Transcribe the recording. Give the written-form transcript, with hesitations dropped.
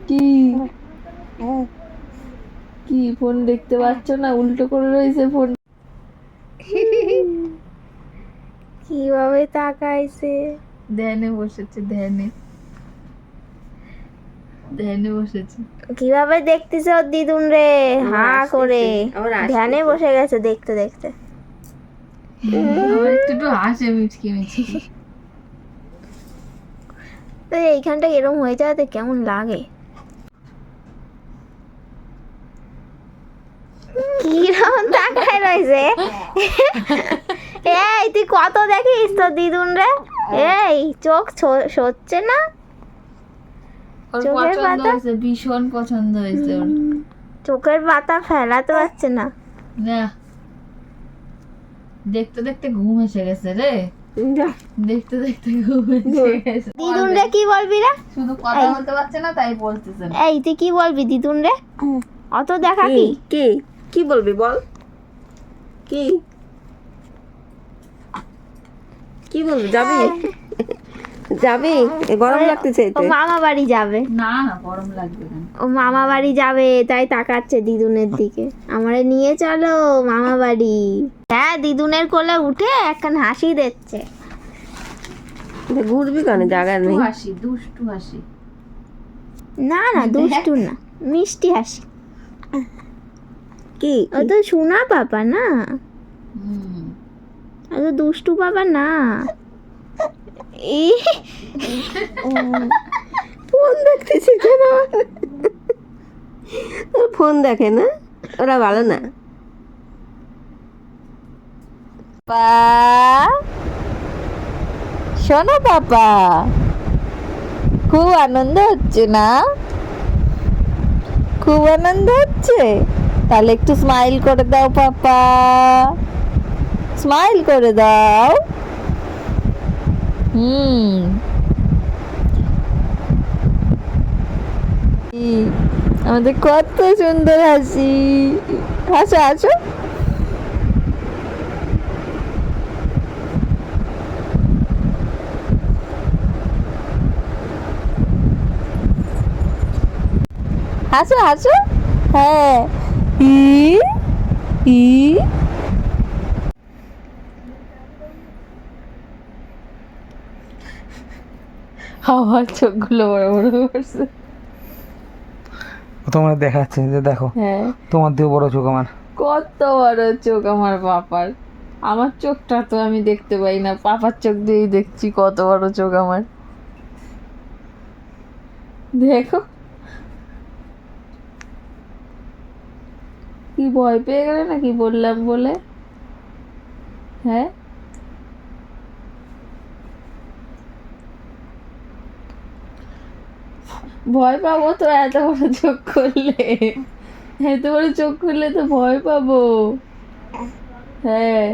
কি কি ফোন দেখতে পাচ্ছ না? উল্টো করে রয়েছে ফোন। কিভাবে তাকাইছে, ধ্যানে বসেছে, ধ্যানে ধ্যানে বসেছে। কিভাবে দেখতেছে ওর দিদুন রে, হা করে ধ্যানে বসে গেছে দেখতে দেখতে। আমার একটু একটু হাসে মিচকি মিচকি। তো এইখানটা এরকম হয়ে যাওয়াতে কেমন লাগে, কিরকম তাকায় রয়েছে। এই তুই কত দেখিস তোর দিদুন রে, এই চোখ সচ্ছে না, ওর চোখের পছন্দ পাতা? হয়েছে, ভীষণ পছন্দ হয়েছে ওর। চোখের পাতা ফেলাতে পারছে না। না, দেখতে দেখতে ঘুম এসে গেছে রে, দেখতে দেখতে ঘুম এসে গেছে। দিদুন রে কি বলবি রে, শুধু কথা বলতে পারছে না তাই বলতেছে। এই তুই কি বলবি দিদুন রে, অত দেখা কি কি কি বলবি বল, কি কি বলবি? যাবি যাবি? গরম লাগতেছে ও মামা বাড়ি যাবে, না না, গরম লাগবে না। ও মামা বাড়ি যাবে তাই তাকাচ্ছে দিদুনের দিকে। আমারে নিয়ে চলো মামা বাড়ি। হ্যাঁ, দিদুনের কোলে উঠে একখান হাসি দিচ্ছে। ঘুরবি কেন, জায়গা নেই। হাসি, দুষ্টু হাসি। না না, দুষ্টু না, মিষ্টি হাসি। কি ও তো সোনা বাবা না, হুম। ও তো দুষ্টু বাবা না। এই ফোন দেখতেছি কেন? ফোন দেখে না, ওরা ভালো না। শোনো পাপা, খুব আনন্দ হচ্ছে না? খুব আনন্দ হচ্ছে? তাহলে একটু স্মাইল করে দাও পাপা, স্মাইল করে দাও। আমাদের কত সুন্দর হাসি। হাসো হাসো। হাসো হাসো, হ্যাঁ। ই ই আমার চোখগুলো বড় বড় করছে। তোমার দেখাচ্ছে যে দেখো, হ্যাঁ, তোমার দিয়ে বড় চোখ আমার। কত বড় চোখ আমার পাপার। আমার চোখটা তো আমি দেখতে পাই না, পাপার চোখ দিয়েই দেখছি কত বড় চোখ আমার। দেখো, কি ভয় পেয়ে গেলে নাকি বললাম বলে? হ্যাঁ, ভয় পাবো তো এত বড় চোখ করলে, এত বড় চোখ করলে তো ভয় পাবো। হ্যাঁ।